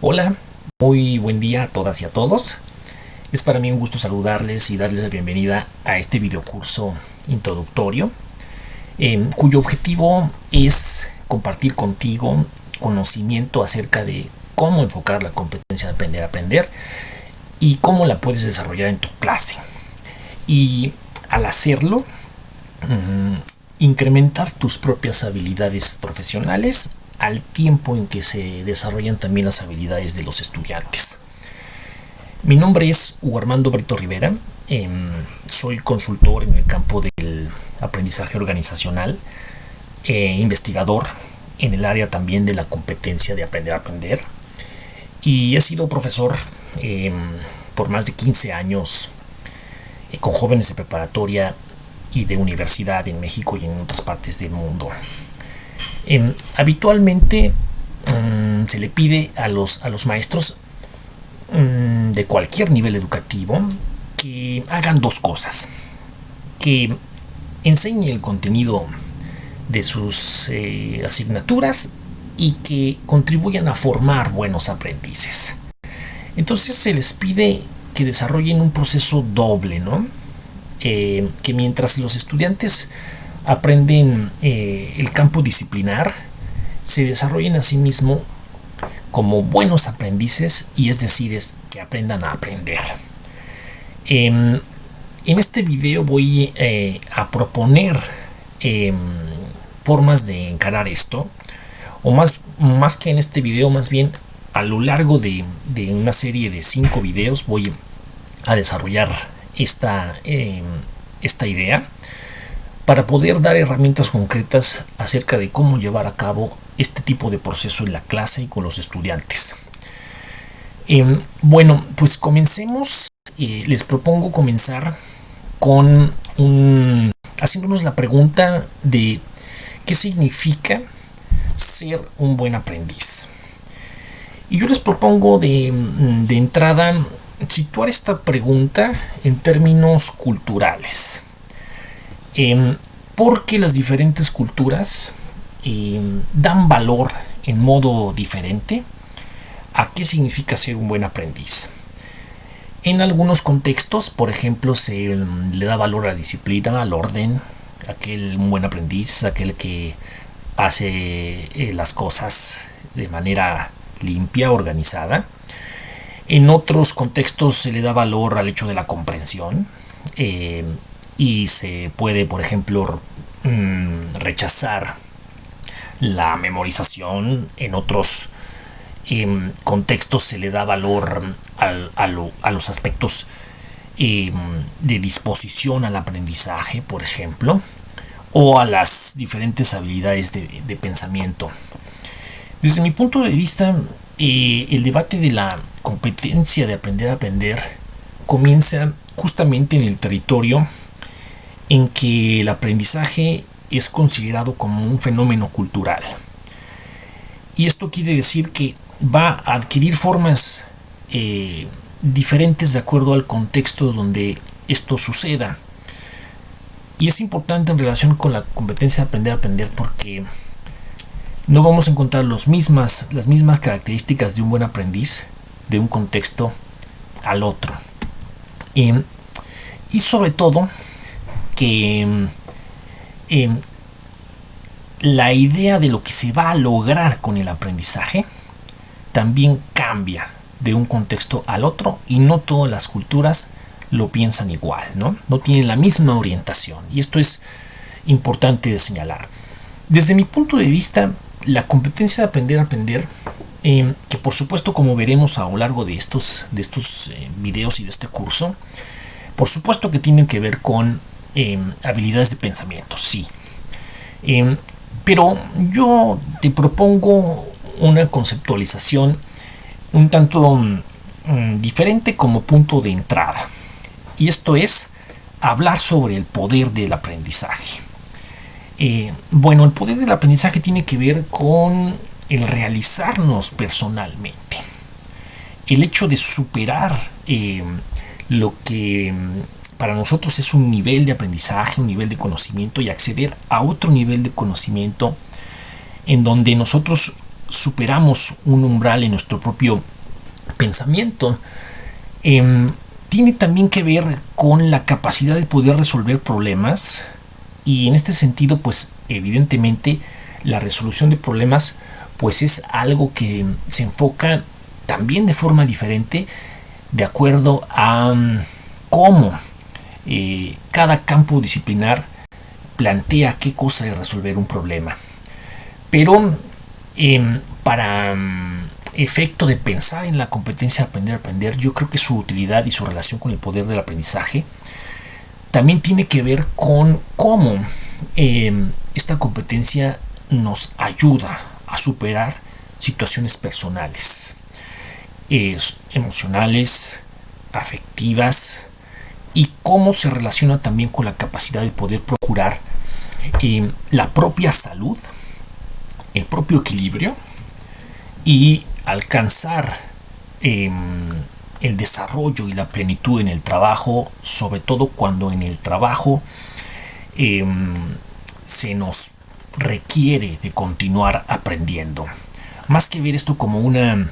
Hola, muy buen día a todas y a todos. Es para mí un gusto saludarles y darles la bienvenida a este videocurso introductorio, cuyo objetivo es compartir contigo conocimiento acerca de cómo enfocar la competencia de aprender a aprender y cómo la puedes desarrollar en tu clase. Y al hacerlo, incrementar tus propias habilidades profesionales al tiempo en que se desarrollan también las habilidades de los estudiantes. Mi nombre es Hugo Armando Brito Rivera, soy consultor en el campo del aprendizaje organizacional, investigador en el área también de la competencia de aprender a aprender, y he sido profesor por más de 15 años con jóvenes de preparatoria y de universidad en México y en otras partes del mundo. Habitualmente se le pide a los maestros de cualquier nivel educativo que hagan dos cosas: que enseñe el contenido de sus asignaturas y que contribuyan a formar buenos aprendices. Entonces se les pide que desarrollen un proceso doble, ¿no? Que mientras los estudiantes aprenden el campo disciplinar, se desarrollen a sí mismo como buenos aprendices, y es decir, que aprendan a aprender. En este video voy a proponer formas de encarar esto, o más que en este video, más bien a lo largo de una serie de 5 videos voy a desarrollar esta idea para poder dar herramientas concretas acerca de cómo llevar a cabo este tipo de proceso en la clase y con los estudiantes. Bueno, pues comencemos. Les propongo comenzar con haciéndonos la pregunta de qué significa ser un buen aprendiz. Y yo les propongo de entrada situar esta pregunta en términos culturales. Porque las diferentes culturas dan valor en modo diferente a qué significa ser un buen aprendiz. En algunos contextos, por ejemplo, se le da valor a la disciplina, al orden. Aquel buen aprendiz, aquel que hace las cosas de manera limpia, organizada. En otros contextos se le da valor al hecho de la comprensión, y se puede, por ejemplo, rechazar la memorización. En otros contextos se le da valor a los aspectos de disposición al aprendizaje, por ejemplo, o a las diferentes habilidades de pensamiento. Desde mi punto de vista, el debate de la competencia de aprender a aprender comienza justamente en el territorio en que el aprendizaje es considerado como un fenómeno cultural. Y esto quiere decir que va a adquirir formas diferentes de acuerdo al contexto donde esto suceda. Y es importante en relación con la competencia de aprender a aprender, porque no vamos a encontrar las mismas características de un buen aprendiz de un contexto al otro. Y sobre todo que la idea de lo que se va a lograr con el aprendizaje también cambia de un contexto al otro, y no todas las culturas lo piensan igual, ¿no? No tienen la misma orientación, y esto es importante de señalar. Desde mi punto de vista, la competencia de aprender a aprender, que por supuesto, como veremos a lo largo de estos videos y de este curso, por supuesto que tienen que ver con habilidades de pensamiento, sí. Pero yo te propongo una conceptualización un tanto diferente como punto de entrada. Y esto es hablar sobre el poder del aprendizaje. Bueno, el poder del aprendizaje tiene que ver con el realizarnos personalmente. El hecho de superar lo que para nosotros es un nivel de aprendizaje, un nivel de conocimiento, y acceder a otro nivel de conocimiento en donde nosotros superamos un umbral en nuestro propio pensamiento, tiene también que ver con la capacidad de poder resolver problemas, y en este sentido pues evidentemente la resolución de problemas pues es algo que se enfoca también de forma diferente de acuerdo a cómo cada campo disciplinar plantea qué cosa es resolver un problema. Pero para efecto de pensar en la competencia de aprender a aprender, yo creo que su utilidad y su relación con el poder del aprendizaje también tiene que ver con cómo esta competencia nos ayuda a superar situaciones personales, emocionales, afectivas, y cómo se relaciona también con la capacidad de poder procurar la propia salud, el propio equilibrio y alcanzar el desarrollo y la plenitud en el trabajo, sobre todo cuando en el trabajo se nos requiere de continuar aprendiendo. Más que ver esto como una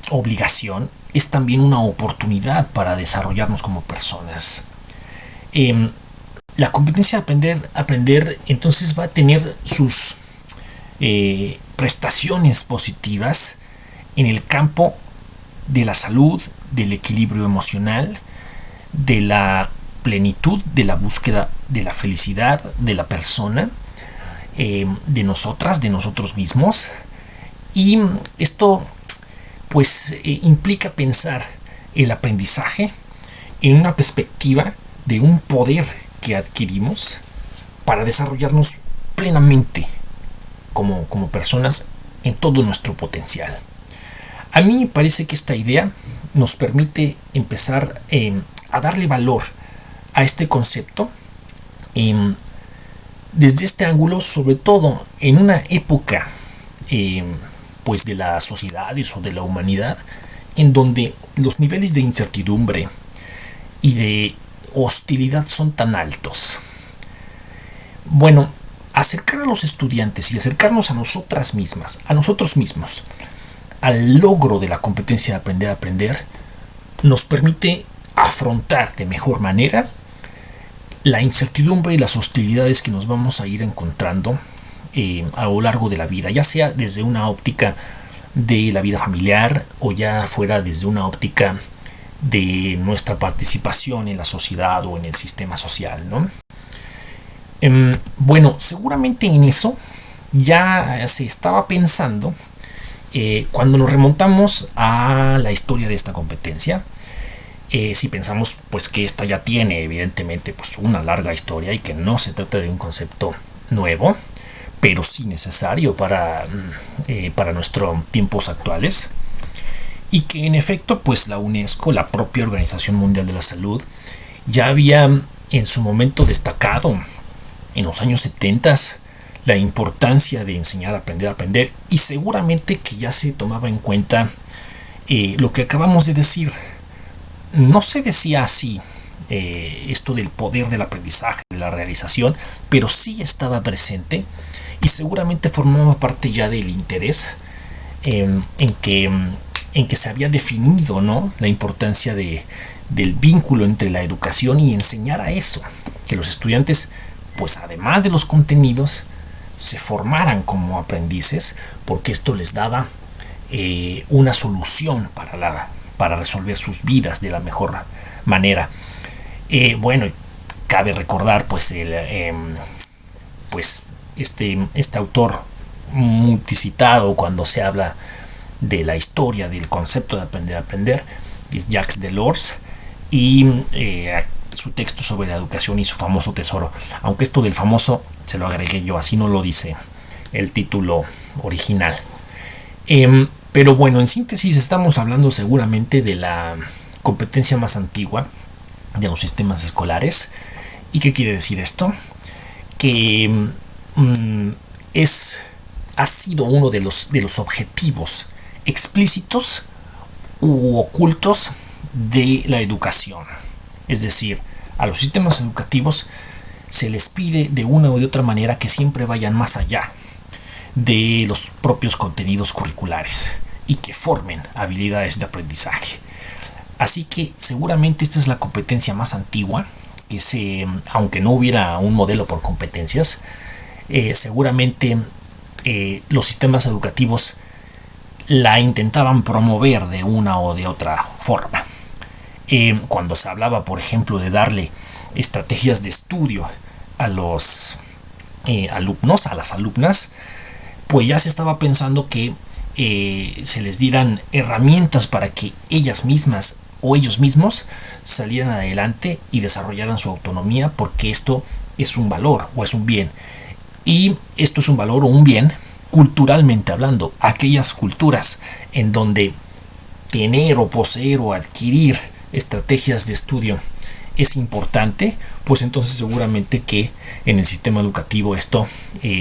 obligación, es también una oportunidad para desarrollarnos como personas. La competencia de aprender entonces va a tener sus prestaciones positivas en el campo de la salud, del equilibrio emocional, de la plenitud, de la búsqueda de la felicidad de la persona, de nosotros mismos. Y esto pues implica pensar el aprendizaje en una perspectiva de un poder que adquirimos para desarrollarnos plenamente como personas en todo nuestro potencial. A mí me parece que esta idea nos permite empezar a darle valor a este concepto desde este ángulo, sobre todo en una época pues de las sociedades o de la humanidad en donde los niveles de incertidumbre y de hostilidad son tan altos. Bueno, acercar a los estudiantes y acercarnos a nosotros mismos, al logro de la competencia de aprender a aprender, nos permite afrontar de mejor manera la incertidumbre y las hostilidades que nos vamos a ir encontrando a lo largo de la vida, ya sea desde una óptica de la vida familiar o ya fuera desde una óptica de nuestra participación en la sociedad o en el sistema social, ¿no? Bueno, seguramente en eso ya se estaba pensando cuando nos remontamos a la historia de esta competencia. Si pensamos pues que esta ya tiene evidentemente pues una larga historia y que no se trata de un concepto nuevo, pero sí necesario para nuestros tiempos actuales, y que en efecto pues la UNESCO, la propia Organización Mundial de la Salud, ya había en su momento destacado en los años 70 la importancia de enseñar a aprender, y seguramente que ya se tomaba en cuenta lo que acabamos de decir. No se decía así esto del poder del aprendizaje, de la realización, pero sí estaba presente y seguramente formaba parte ya del interés en que se había definido, ¿no?, la importancia del vínculo entre la educación y enseñar a eso, que los estudiantes pues además de los contenidos se formaran como aprendices, porque esto les daba una solución para resolver sus vidas de la mejor manera. Bueno, cabe recordar pues este autor multicitado cuando se habla de la historia del concepto de aprender a aprender, es Jacques Delors, y su texto sobre la educación y su famoso tesoro, aunque esto del famoso se lo agregué yo, así no lo dice el título original. Pero bueno, en síntesis estamos hablando seguramente de la competencia más antigua de los sistemas escolares. ¿Y qué quiere decir esto? Que ha sido uno de los objetivos explícitos u ocultos de la educación. Es decir, a los sistemas educativos se les pide de una u de otra manera que siempre vayan más allá de los propios contenidos curriculares y que formen habilidades de aprendizaje. Así que seguramente esta es la competencia más antigua aunque no hubiera un modelo por competencias, seguramente los sistemas educativos la intentaban promover de una o de otra forma. Cuando se hablaba, por ejemplo, de darle estrategias de estudio a los alumnos, a las alumnas, pues ya se estaba pensando que se les dieran herramientas para que ellas mismas o ellos mismos salieran adelante y desarrollaran su autonomía, porque esto es un valor o es un bien. Y esto es un valor o un bien culturalmente hablando. Aquellas culturas en donde tener o poseer o adquirir estrategias de estudio es importante, pues entonces seguramente que en el sistema educativo esto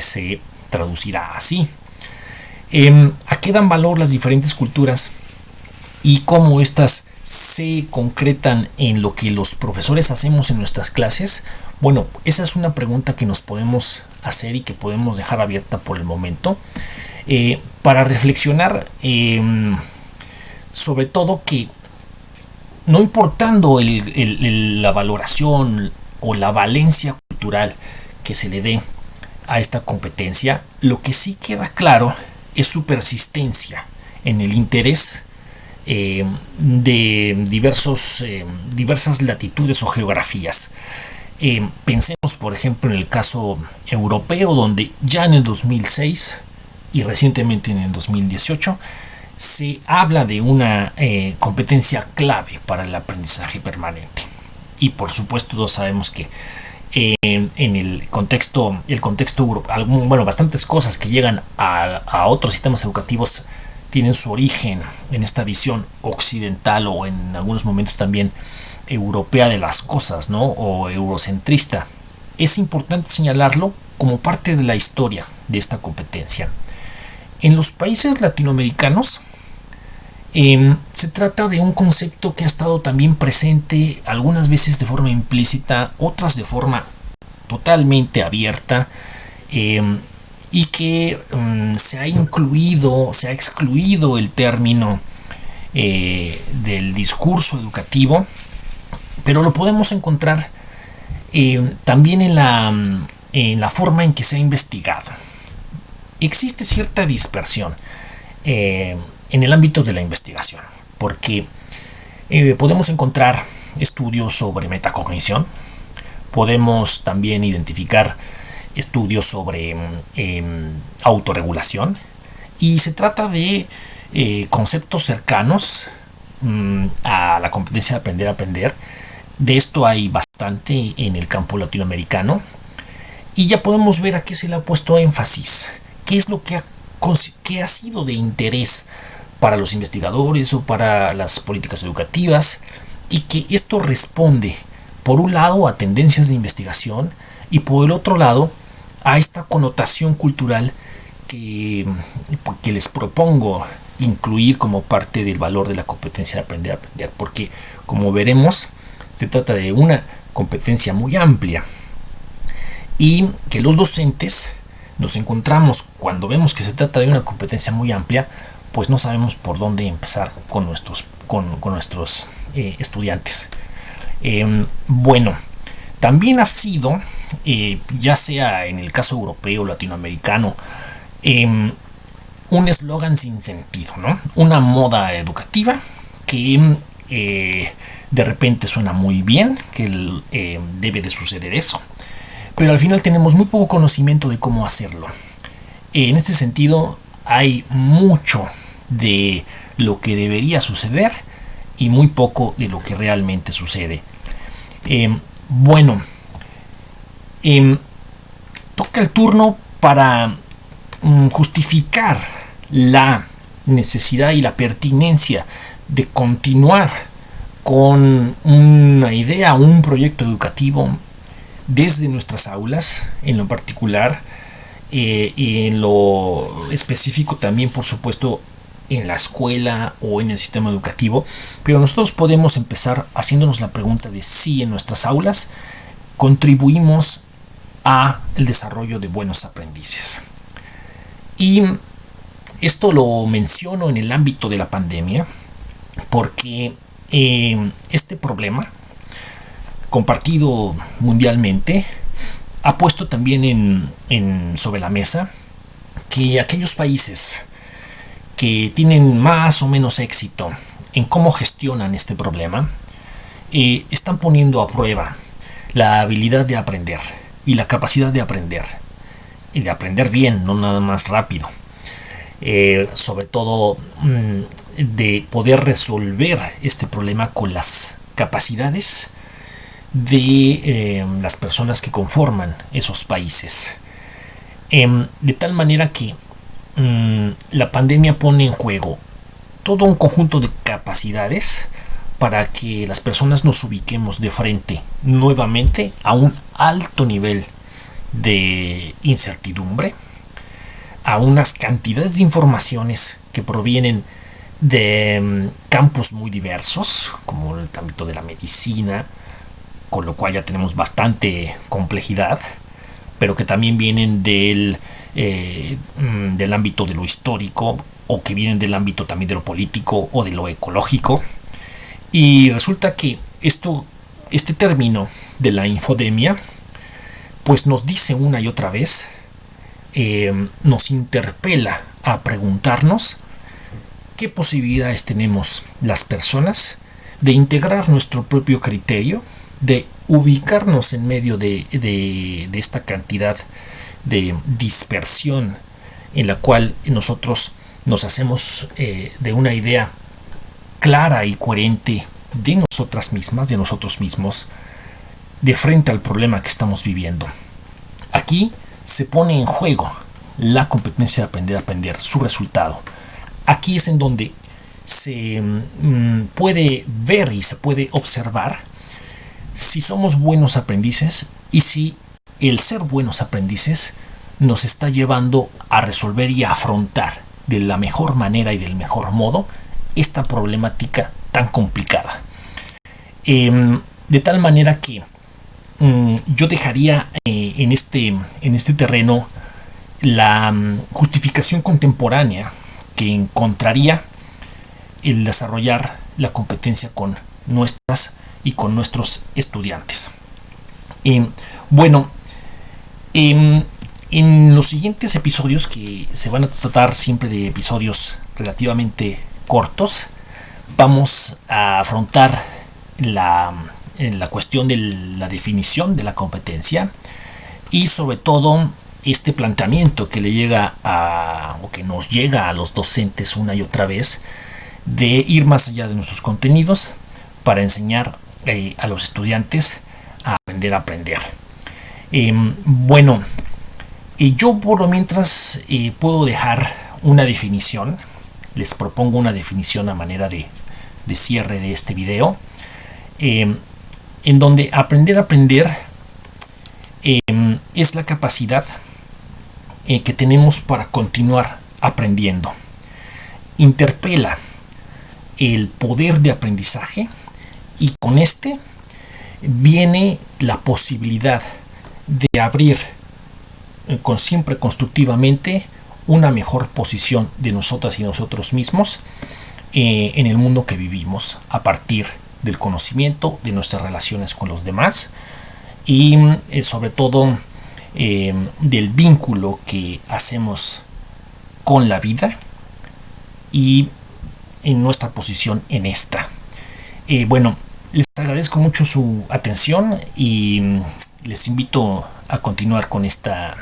se traducirá así. ¿A qué dan valor las diferentes culturas y cómo estas se concretan en lo que los profesores hacemos en nuestras clases? Bueno, esa es una pregunta que nos podemos hacer y que podemos dejar abierta por el momento, para reflexionar, sobre todo que no importando la valoración o la valencia cultural que se le dé a esta competencia, lo que sí queda claro es su persistencia en el interés de diversas latitudes o geografías. Pensemos, por ejemplo, en el caso europeo, donde ya en el 2006 y recientemente en el 2018 se habla de una competencia clave para el aprendizaje permanente. Y por supuesto todos sabemos que en el contexto bastantes cosas que llegan a otros sistemas educativos tienen su origen en esta visión occidental o en algunos momentos también europea de las cosas, ¿no? O eurocentrista. Es importante señalarlo como parte de la historia de esta competencia. En los países latinoamericanos se trata de un concepto que ha estado también presente algunas veces de forma implícita, otras de forma totalmente abierta, y que se ha excluido el término del discurso educativo, pero lo podemos encontrar también en la forma en que se ha investigado. Existe cierta dispersión en el ámbito de la investigación, porque podemos encontrar estudios sobre metacognición, podemos también identificar estudios sobre autorregulación, y se trata de conceptos cercanos a la competencia de aprender a aprender. De esto hay bastante en el campo latinoamericano, y ya podemos ver a qué se le ha puesto énfasis, qué es lo que ha sido de interés para los investigadores o para las políticas educativas, y que esto responde por un lado a tendencias de investigación y por el otro lado a esta connotación cultural que les propongo incluir como parte del valor de la competencia de aprender a aprender, porque como veremos se trata de una competencia muy amplia y que los docentes nos encontramos cuando vemos que se trata de una competencia muy amplia, pues no sabemos por dónde empezar con nuestros estudiantes. Bueno, también ha sido, ya sea en el caso europeo o latinoamericano, un eslogan sin sentido, ¿no? Una moda educativa que de repente suena muy bien, que debe de suceder eso, pero al final tenemos muy poco conocimiento de cómo hacerlo. En este sentido, hay mucho de lo que debería suceder y muy poco de lo que realmente sucede. Bueno, toca el turno para justificar la necesidad y la pertinencia de continuar con una idea, un proyecto educativo desde nuestras aulas, en lo particular, y en lo específico también, por supuesto, en la escuela o en el sistema educativo. Pero nosotros podemos empezar haciéndonos la pregunta de si en nuestras aulas contribuimos a el desarrollo de buenos aprendices. Y esto lo menciono en el ámbito de la pandemia porque este problema compartido mundialmente ha puesto también sobre la mesa que aquellos países que tienen más o menos éxito en cómo gestionan este problema están poniendo a prueba la habilidad de aprender y la capacidad de aprender y de aprender bien, no nada más rápido. Sobre todo de poder resolver este problema con las capacidades de las personas que conforman esos países. De tal manera que la pandemia pone en juego todo un conjunto de capacidades para que las personas nos ubiquemos de frente nuevamente a un alto nivel de incertidumbre, a unas cantidades de informaciones que provienen de campos muy diversos, como el ámbito de la medicina, con lo cual ya tenemos bastante complejidad, pero que también vienen del ámbito de lo histórico, o que vienen del ámbito también de lo político o de lo ecológico. Y resulta que este término de la infodemia pues nos dice una y otra vez, nos interpela a preguntarnos qué posibilidades tenemos las personas de integrar nuestro propio criterio, de ubicarnos en medio de esta cantidad de dispersión en la cual nosotros nos hacemos de una idea clara y coherente de nosotras mismas, de nosotros mismos, de frente al problema que estamos viviendo. Aquí se pone en juego la competencia de aprender a aprender, su resultado. Aquí es en donde se puede ver y se puede observar si somos buenos aprendices y si el ser buenos aprendices nos está llevando a resolver y a afrontar de la mejor manera y del mejor modo esta problemática tan complicada. De tal manera que yo dejaría en este terreno la justificación contemporánea que encontraría el desarrollar la competencia con nuestras y con nuestros estudiantes. Bueno, en los siguientes episodios, que se van a tratar siempre de episodios relativamente cortos, vamos a afrontar la cuestión de la definición de la competencia y sobre todo este planteamiento que le llega o que nos llega a los docentes una y otra vez, de ir más allá de nuestros contenidos para enseñar a los estudiantes a aprender a aprender. Bueno, yo por lo mientras puedo dejar una definición. Les propongo una definición a manera de cierre de este video, en donde aprender a aprender es la capacidad que tenemos para continuar aprendiendo. Interpela el poder de aprendizaje y con este viene la posibilidad de abrir siempre constructivamente una mejor posición de nosotras y nosotros mismos en el mundo que vivimos, a partir del conocimiento de nuestras relaciones con los demás y sobre todo del vínculo que hacemos con la vida y en nuestra posición en esta. Bueno, les agradezco mucho su atención y les invito a continuar con este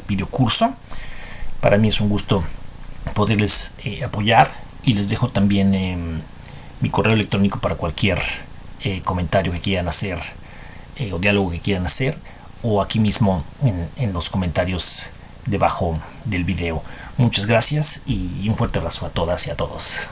video curso. Para mí es un gusto poderles apoyar y les dejo también mi correo electrónico para cualquier comentario que quieran hacer o diálogo que quieran hacer, o aquí mismo en los comentarios debajo del video. Muchas gracias y un fuerte abrazo a todas y a todos.